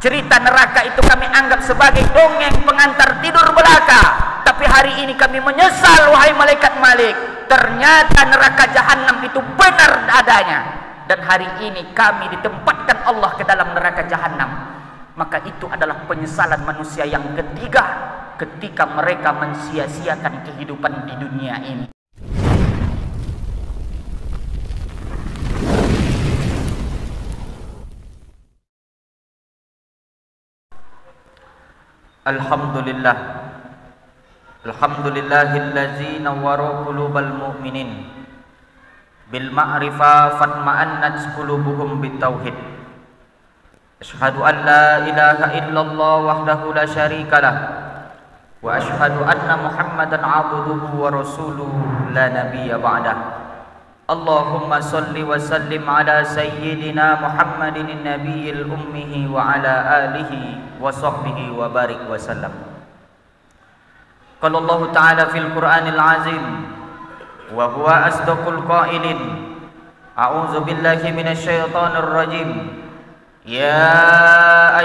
Cerita neraka itu kami anggap sebagai dongeng pengantar tidur belaka. Tapi hari ini kami menyesal, wahai malaikat Malik. Ternyata neraka jahanam itu benar adanya. Dan hari ini kami ditempatkan Allah ke dalam neraka jahanam. Maka itu adalah penyesalan manusia yang ketiga ketika mereka mensia-siakan kehidupan di dunia ini. Alhamdulillah, alhamdulillahillazi nawwara qulubal mu'minin bil ma'rifah fatma'annat qulubuhum bitauhid. Asyhadu an la ilaha illallah wahdahu la syarikalah wa asyhadu anna Muhammadan abduhu wa rasuluhu la nabiyya ba'dah. Allahumma salli wa sallim ala sayyidina Muhammadin nabiyil ummihi wa ala alihi wa sahbihi wa barik wa sallam. Qala Allah Ta'ala fil Qur'anil Azim wa huwa asdaqul qailin. A'udzu billahi minasy syaithanir rajim. Ya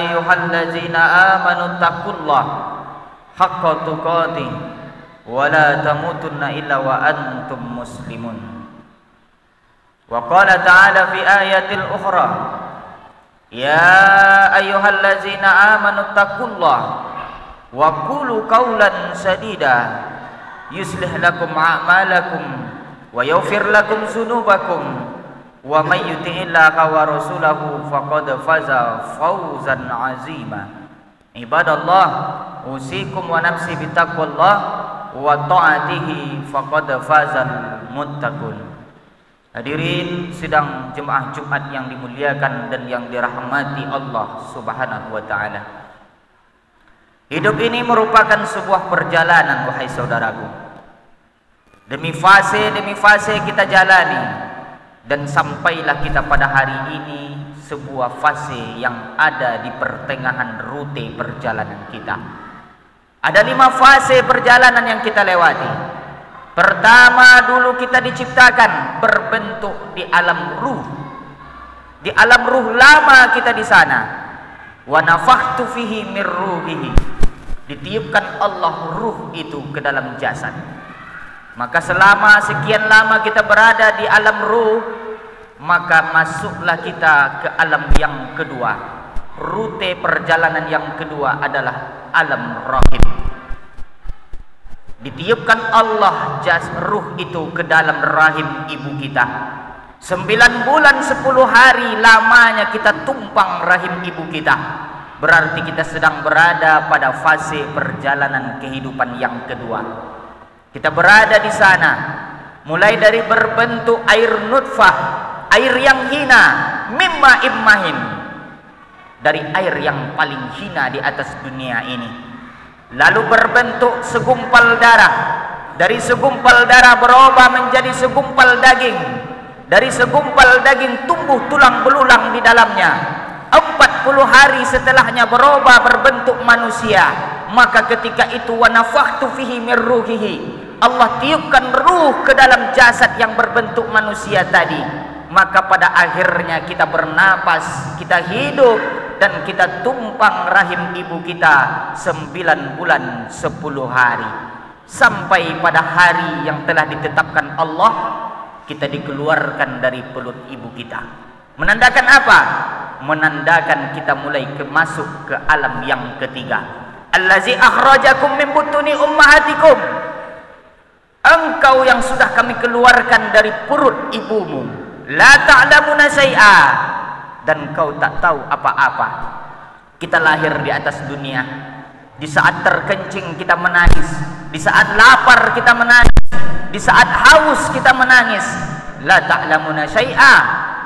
ayyuhallazina amanu taqullaha haqqa tuqatih wa la tamutunna illa wa antum muslimun. Wa qala ta'ala fi ayatil ukhra, ya ayyuhallazina amanu taqullaha wa qulu qawlan sadida yuslih lakum a'malakum wa yaghfir lakum dzunubakum wa may yuti'illaha wa rasulahu faqad faza fawzan 'azima. Ibadallah, usikum wa nafsi bitaqwallah wa ta'atihi faqad fazal muttaqun. Hadirin sidang jemaah Jumat yang dimuliakan dan yang dirahmati Allah Subhanahu wa ta'ala. Hidup ini merupakan sebuah perjalanan, wahai saudaraku. Demi fase kita jalani, dan sampailah kita pada hari ini sebuah fase yang ada di pertengahan rute perjalanan kita. Ada 5 fase perjalanan yang kita lewati. Pertama, dulu kita diciptakan berbentuk di alam ruh. Di alam ruh lama kita di sana. Wa nafakhtu fihi mir ruhihi. Ditiupkan Allah ruh itu ke dalam jasad. Maka selama sekian lama kita berada di alam ruh, maka masuklah kita ke alam yang kedua. Rute perjalanan yang kedua adalah alam rahim. Ditiupkan Allah ruh itu ke dalam rahim ibu kita. 9 bulan 10 hari lamanya kita tumpang rahim ibu kita. Berarti kita sedang berada pada fase perjalanan kehidupan yang kedua. Kita berada di sana, mulai dari berbentuk air nutfah, air yang hina, mimma immahin, dari air yang paling hina di atas dunia ini. Lalu berbentuk segumpal darah. Dari segumpal darah berubah menjadi segumpal daging. Dari segumpal daging tumbuh tulang belulang di dalamnya. 40 hari setelahnya berubah berbentuk manusia. Maka ketika itu wa nafakhtu fihi mir ruhihi, Allah tiupkan ruh ke dalam jasad yang berbentuk manusia tadi. Maka pada akhirnya kita bernapas, kita hidup, dan kita tumpang rahim ibu kita 9 bulan 10 hari. Sampai pada hari yang telah ditetapkan Allah, kita dikeluarkan dari perut ibu kita. Menandakan apa? Menandakan kita mulai masuk ke alam yang ketiga. Allazi akhrajakum min butuni ummahatikum. Engkau yang sudah kami keluarkan dari perut ibumu. La ta'lamuna syai'a. Dan kau tak tahu apa-apa. Kita lahir di atas dunia. Di saat terkencing kita menangis. Di saat lapar kita menangis. Di saat haus kita menangis. La ta'lamuna syai'a.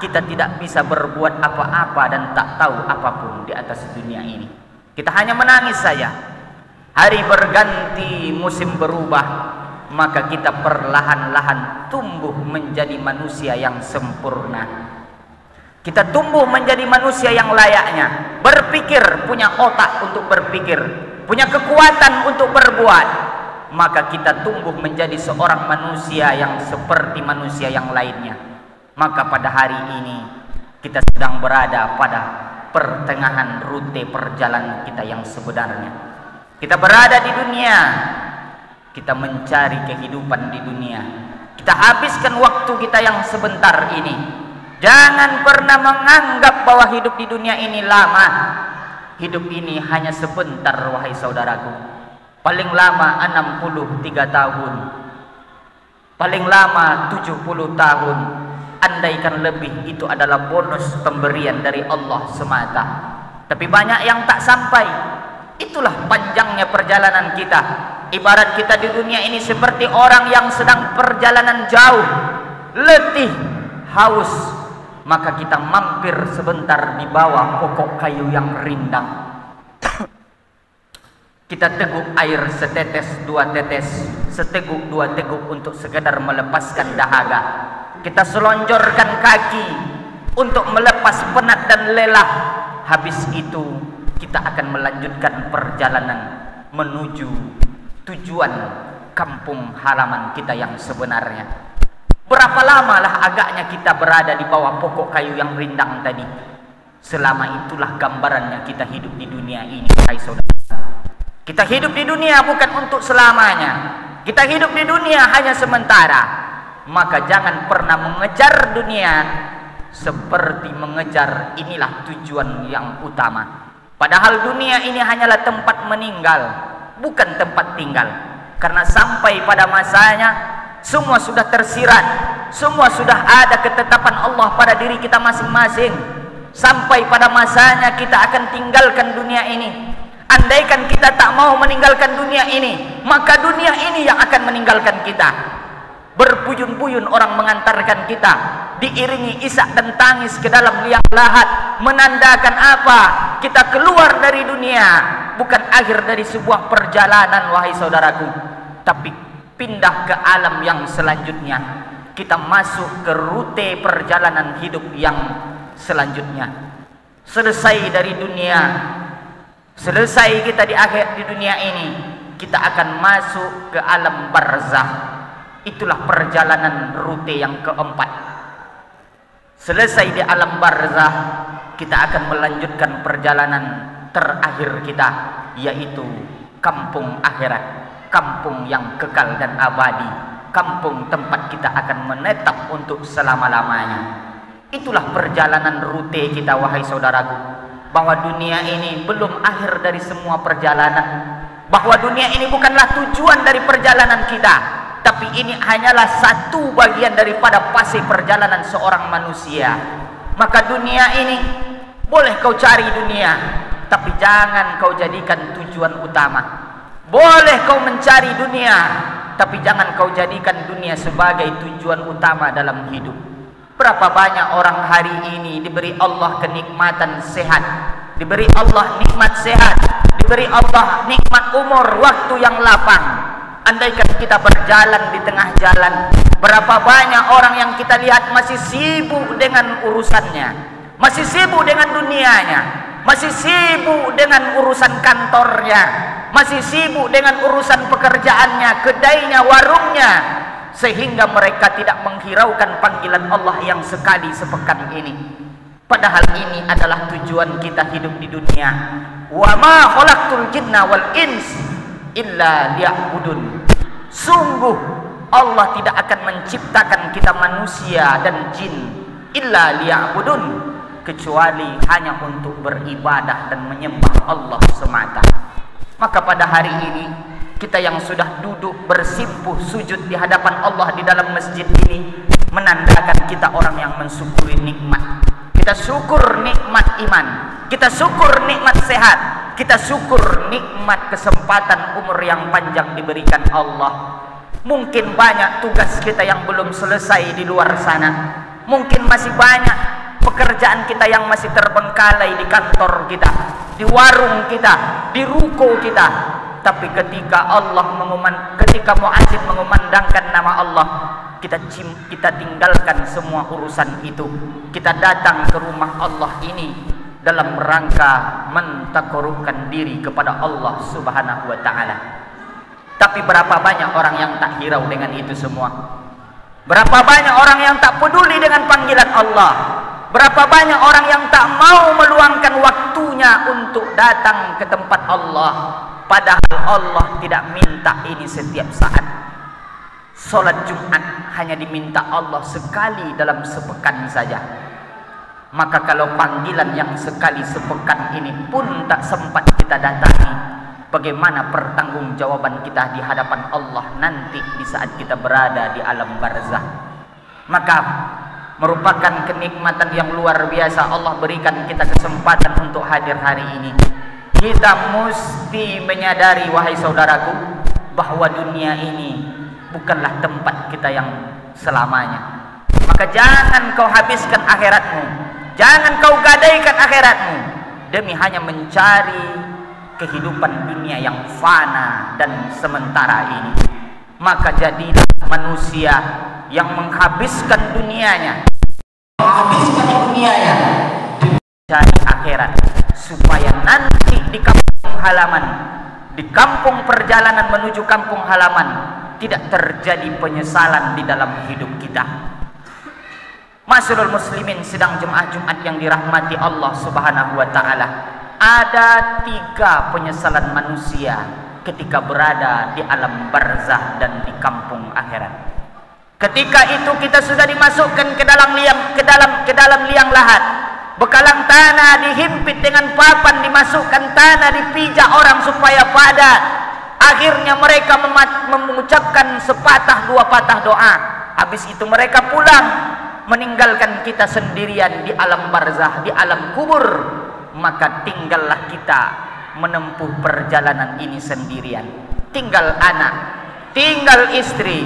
Kita tidak bisa berbuat apa-apa dan tak tahu apapun di atas dunia ini. Kita hanya menangis saja. Hari berganti, musim berubah, maka kita perlahan-lahan tumbuh menjadi manusia yang sempurna. Kita tumbuh menjadi manusia yang layaknya, berpikir, punya otak untuk berpikir, punya kekuatan untuk berbuat. Maka kita tumbuh menjadi seorang manusia yang seperti manusia yang lainnya. Maka pada hari ini kita sedang berada pada pertengahan rute perjalanan kita yang sebenarnya. Kita berada di dunia, kita mencari kehidupan di dunia, kita habiskan waktu kita yang sebentar ini. Jangan pernah menganggap bahwa hidup di dunia ini lama. Hidup ini hanya sebentar, wahai saudaraku. Paling lama 63 tahun, paling lama 70 tahun. Andaikan lebih, itu adalah bonus pemberian dari Allah semata. Tapi banyak yang tak sampai. Itulah panjangnya perjalanan kita. Ibarat kita di dunia ini seperti orang yang sedang perjalanan jauh, letih, haus, maka kita mampir sebentar di bawah pokok kayu yang rindang. Kita teguk air setetes dua tetes, seteguk dua teguk untuk sekedar melepaskan dahaga. Kita selonjorkan kaki untuk melepas penat dan lelah. Habis itu kita akan melanjutkan perjalanan menuju tujuan kampung halaman kita yang sebenarnya. Berapa lamalah agaknya kita berada di bawah pokok kayu yang rindang tadi? Selama itulah gambarannya kita hidup di dunia ini, hai saudara. Kita hidup di dunia bukan untuk selamanya. Kita hidup di dunia hanya sementara. Maka jangan pernah mengejar dunia seperti mengejar inilah tujuan yang utama. Padahal dunia ini hanyalah tempat meninggal, bukan tempat tinggal. Karena sampai pada masanya semua sudah tersirat, semua sudah ada ketetapan Allah pada diri kita masing-masing. Sampai pada masanya kita akan tinggalkan dunia ini. Andaikan kita tak mau meninggalkan dunia ini, maka dunia ini yang akan meninggalkan kita. Berbuyun-buyun orang mengantarkan kita, diiringi isak dan tangis ke dalam liang lahat, menandakan apa? Kita keluar dari dunia, bukan akhir dari sebuah perjalanan, wahai saudaraku, tapi pindah ke alam yang selanjutnya. Kita masuk ke rute perjalanan hidup yang selanjutnya. Selesai dari dunia, selesai kita di akhir di dunia ini, kita akan masuk ke alam barzah. Itulah perjalanan rute yang keempat. Selesai di alam barzah, kita akan melanjutkan perjalanan terakhir kita, yaitu kampung akhirat, kampung yang kekal dan abadi, kampung tempat kita akan menetap untuk selama-lamanya. Itulah perjalanan rute kita, wahai saudaraku. Bahwa dunia ini belum akhir dari semua perjalanan, bahwa dunia ini bukanlah tujuan dari perjalanan kita, tapi ini hanyalah satu bagian daripada fase perjalanan seorang manusia. Maka dunia ini boleh kau cari dunia, tapi jangan kau jadikan tujuan utama. Boleh kau mencari dunia, tapi jangan kau jadikan dunia sebagai tujuan utama dalam hidup. Berapa banyak orang hari ini diberi Allah kenikmatan sehat, diberi Allah nikmat sehat, diberi Allah nikmat umur, waktu yang lapang. Andaikan kita berjalan di tengah jalan, berapa banyak orang yang kita lihat masih sibuk dengan urusannya, masih sibuk dengan dunianya, masih sibuk dengan urusan kantornya, masih sibuk dengan urusan pekerjaannya, kedainya, warungnya, sehingga mereka tidak menghiraukan panggilan Allah yang sekali sepekan ini. Padahal ini adalah tujuan kita hidup di dunia. Wa ma khalaqtul jinna wal ins illa liya'budun. Sungguh Allah tidak akan menciptakan kita manusia dan jin illa liya'budun, kecuali hanya untuk beribadah dan menyembah Allah semata. Maka pada hari ini kita yang sudah duduk bersimpuh sujud di hadapan Allah di dalam masjid ini, menandakan kita orang yang mensyukuri nikmat. Kita syukur nikmat iman, kita syukur nikmat sehat, kita syukur nikmat kesempatan umur yang panjang diberikan Allah. Mungkin banyak tugas kita yang belum selesai di luar sana, mungkin masih banyak pekerjaan kita yang masih terbengkalai di kantor kita, di warung kita, di ruko kita. Tapi ketika ketika muadzin mengumandangkan nama Allah, kita tinggalkan semua urusan itu. Kita datang ke rumah Allah ini dalam rangka mentakorukan diri kepada Allah Subhanahu wa ta'ala. Tapi berapa banyak orang yang tak hirau dengan itu semua? Berapa banyak orang yang tak peduli dengan panggilan Allah? Berapa banyak orang yang tak mau meluangkan waktunya untuk datang ke tempat Allah, padahal Allah tidak minta ini setiap saat. Salat Jumat hanya diminta Allah sekali dalam sepekan saja. Maka kalau panggilan yang sekali sepekan ini pun tak sempat kita datangi, bagaimana pertanggungjawaban kita di hadapan Allah nanti di saat kita berada di alam barzah? Maka merupakan kenikmatan yang luar biasa Allah berikan kita kesempatan untuk hadir hari ini. Kita mesti menyadari, wahai saudaraku, bahwa dunia ini bukanlah tempat kita yang selamanya. Maka jangan kau habiskan akhiratmu, jangan kau gadaikan akhiratmu demi hanya mencari kehidupan dunia yang fana dan sementara ini. Maka jadilah manusia yang menghabiskan dunianya, mencari akhirat, supaya nanti di kampung halaman, di kampung perjalanan menuju kampung halaman, tidak terjadi penyesalan di dalam hidup kita. Masyarul muslimin sedang jemaah Jumat yang dirahmati Allah Subhanahu wa taala. Ada 3 penyesalan manusia ketika berada di alam barzah dan di kampung akhirat. Ketika itu kita sudah dimasukkan ke dalam liang lahat. Bekalang tanah dihimpit dengan papan, dimasukkan tanah, dipijak orang supaya padat. Akhirnya mereka mengucapkan sepatah 2 patah doa. Habis itu mereka pulang, meninggalkan kita sendirian di alam barzah, di alam kubur. Maka tinggallah kita menempuh perjalanan ini sendirian. Tinggal anak, tinggal istri,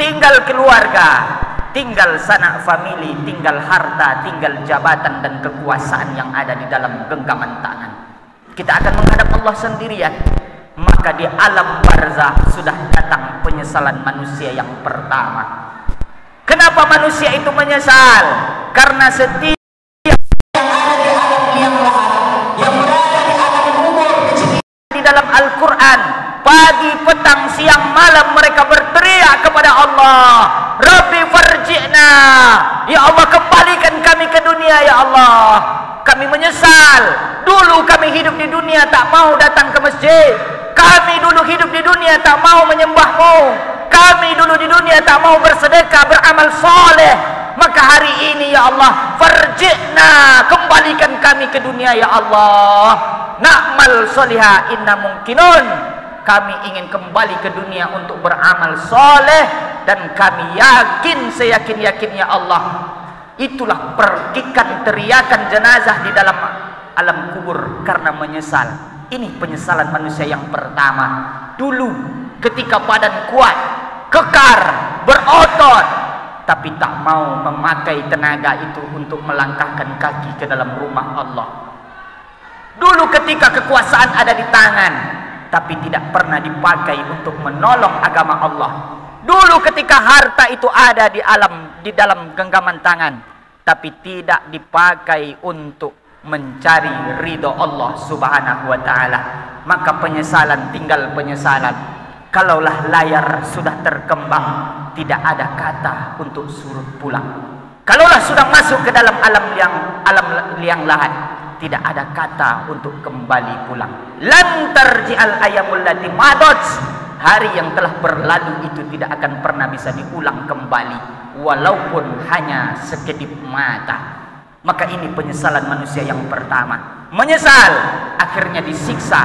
tinggal keluarga, tinggal sanak famili, tinggal harta, tinggal jabatan dan kekuasaan yang ada di dalam genggaman tangan. Kita akan menghadap Allah sendirian. Maka di alam barzah sudah datang penyesalan manusia yang pertama. Kenapa manusia itu menyesal? Karena setiap yang ada di alam liang lahat, yang berada di alam kubur, di dalam Al-Quran, pagi, petang, siang, malam mereka berteriak kepada Allah, Rabbi farji'na, ya Allah kembalikan kami ke dunia ya Allah. Kami menyesal, dulu kami hidup di dunia tak mau datang ke masjid. Kami dulu hidup di dunia tak mau menyembahmu. Kami dulu di dunia tak mau bersedekah, beramal soleh. Maka hari ini ya Allah, farji'na, kembalikan kami ke dunia ya Allah. Na'mal soliha inna mungkinun. Kami ingin kembali ke dunia untuk beramal soleh. Dan kami yakin, seyakin-yakinnya Allah, itulah pergikan teriakan jenazah di dalam alam kubur karena menyesal. Ini penyesalan manusia yang pertama. Dulu ketika badan kuat, kekar, berotot, tapi tak mau memakai tenaga itu untuk melangkahkan kaki ke dalam rumah Allah. Dulu ketika kekuasaan ada di tangan, tapi tidak pernah dipakai untuk menolong agama Allah. Dulu ketika harta itu ada di dalam genggaman tangan, tapi tidak dipakai untuk mencari ridho Allah Subhanahu wa taala. Maka penyesalan, tinggal penyesalan. Kalaulah layar sudah terkembang, tidak ada kata untuk suruh pulang. Kalaulah sudah masuk ke dalam alam liang lahat, tidak ada kata untuk kembali pulang. Lan tarji'al ayyamul lati madat. Hari yang telah berlalu itu tidak akan pernah bisa diulang kembali, walaupun hanya sekedip mata. Maka ini penyesalan manusia yang pertama. Menyesal, akhirnya disiksa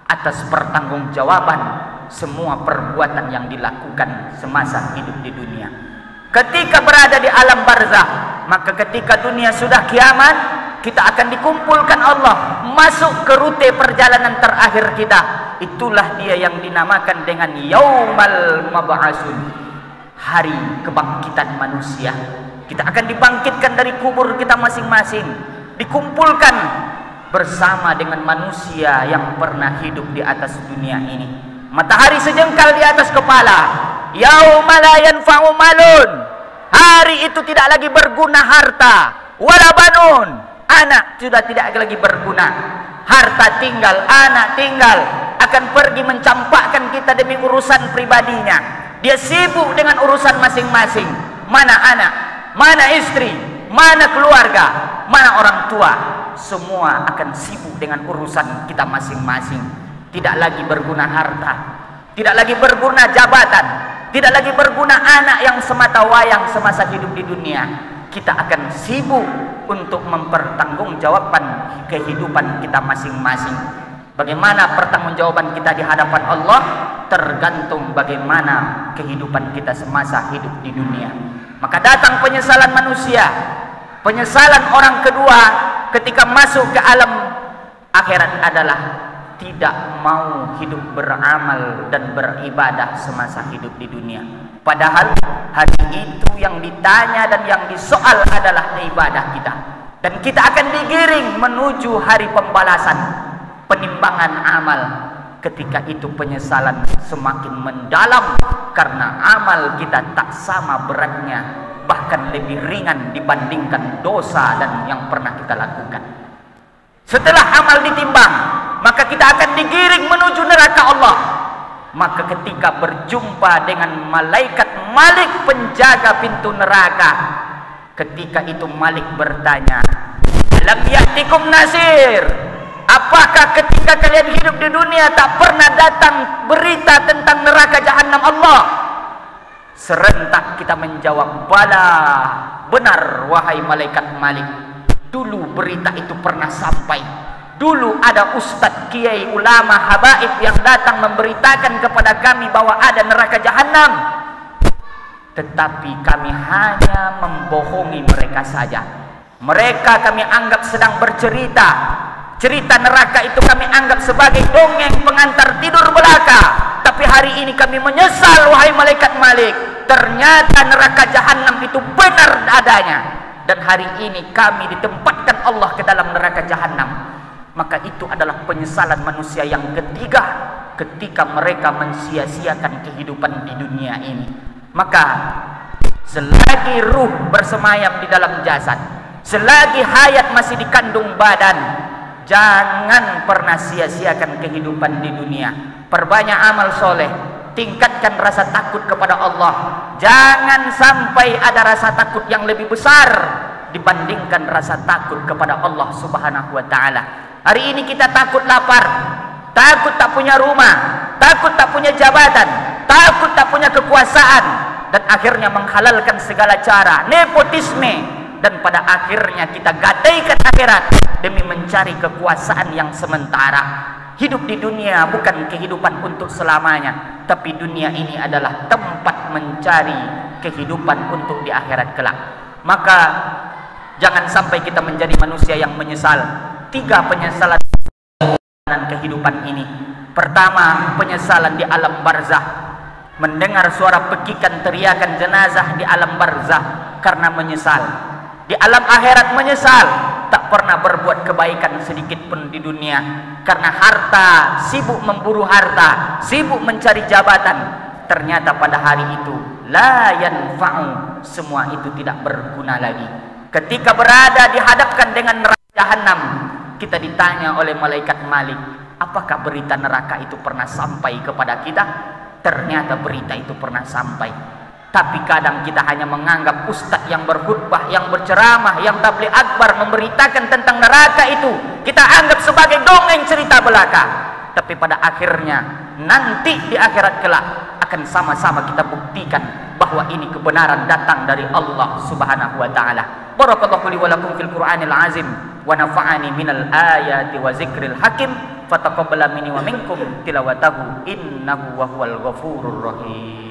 atas pertanggungjawaban semua perbuatan yang dilakukan semasa hidup di dunia. Ketika berada di alam barzah, maka ketika dunia sudah kiamat, kita akan dikumpulkan Allah masuk ke rute perjalanan terakhir kita. Itulah dia yang dinamakan dengan Yaumal Mab'atsun, hari kebangkitan manusia. Kita akan dibangkitkan dari kubur kita masing-masing, dikumpulkan bersama dengan manusia yang pernah hidup di atas dunia ini. Matahari sejengkal di atas kepala. Yauma la yanfa'u malun. Hari itu tidak lagi berguna harta, wala banun. Anak sudah tidak lagi berguna. Harta tinggal, anak tinggal, akan pergi mencampakkan kita demi urusan pribadinya. Dia sibuk dengan urusan masing-masing. Mana anak, mana istri, mana keluarga, mana orang tua, semua akan sibuk dengan urusan kita masing-masing. Tidak lagi berguna harta, tidak lagi berguna jabatan, tidak lagi berguna anak yang semata wayang semasa hidup di dunia. Kita akan sibuk untuk mempertanggungjawabkan kehidupan kita masing-masing. Bagaimana pertanggungjawaban kita di hadapan Allah tergantung bagaimana kehidupan kita semasa hidup di dunia. Maka datang penyesalan manusia, penyesalan orang kedua ketika masuk ke alam akhirat adalah tidak mau hidup beramal dan beribadah semasa hidup di dunia. Padahal hari itu yang ditanya dan yang disoal adalah ibadah kita. Dan kita akan digiring menuju hari pembalasan, penimbangan amal. Ketika itu penyesalan semakin mendalam karena amal kita tak sama beratnya, bahkan lebih ringan dibandingkan dosa dan yang pernah kita lakukan. Setelah amal ditimbang, maka kita akan digiring menuju neraka Allah. Maka ketika berjumpa dengan malaikat Malik penjaga pintu neraka, ketika itu Malik bertanya, "Alam ya'tikum nasir?" Apakah ketika kalian hidup di dunia tak pernah datang berita tentang neraka jahanam Allah? Serentak kita menjawab, "Bala, benar wahai malaikat Malik. Dulu berita itu pernah sampai. Dulu ada ustadz, kiai, ulama, habaib yang datang memberitakan kepada kami bahwa ada neraka jahanam. Tetapi kami hanya membohongi mereka saja. Mereka kami anggap sedang bercerita. Cerita neraka itu kami anggap sebagai dongeng pengantar tidur belaka. Tapi hari ini kami menyesal wahai malaikat Malik. Ternyata neraka jahanam itu benar adanya. Dan hari ini kami ditempatkan Allah ke dalam neraka jahanam." Maka itu adalah penyesalan manusia yang ketiga ketika mereka mensia-siakan kehidupan di dunia ini. Maka selagi ruh bersemayam di dalam jasad, selagi hayat masih dikandung badan, jangan pernah sia-siakan kehidupan di dunia. Perbanyak amal soleh, tingkatkan rasa takut kepada Allah. Jangan sampai ada rasa takut yang lebih besar dibandingkan rasa takut kepada Allah Subhanahu wa ta'ala. Hari ini kita takut lapar, takut tak punya rumah, takut tak punya jabatan, takut tak punya kekuasaan, dan akhirnya menghalalkan segala cara, nepotisme, dan pada akhirnya kita gadaikan akhirat demi mencari kekuasaan yang sementara. Hidup di dunia bukan kehidupan untuk selamanya, tapi dunia ini adalah tempat mencari kehidupan untuk di akhirat kelak. Maka jangan sampai kita menjadi manusia yang menyesal. 3 penyesalan kehidupan ini. Pertama, penyesalan di alam barzah. Mendengar suara pekikan teriakan jenazah di alam barzah karena menyesal. Di alam akhirat menyesal, tak pernah berbuat kebaikan sedikit pun di dunia karena harta, sibuk memburu harta, sibuk mencari jabatan. Ternyata pada hari itu la yanfa'u, semua itu tidak berguna lagi. Ketika berada dihadapkan dengan neraka jahanam, kita ditanya oleh malaikat Malik, apakah berita neraka itu pernah sampai kepada kita? Ternyata berita itu pernah sampai. Tapi kadang kita hanya menganggap ustadz yang berkhutbah, yang berceramah, yang tabligh akbar memberitakan tentang neraka itu kita anggap sebagai dongeng cerita belaka. Tapi pada akhirnya nanti di akhirat kelak akan sama-sama kita buktikan bahwa ini kebenaran datang dari Allah Subhanahu wa ta'ala. Barakallahu li wa lakum fil Qur'anil azim wa nafa'ani minal ayati wa zikril hakim, fataqabbala minni wa minkum tilawatahu innahu wa huwal ghafurur rahim.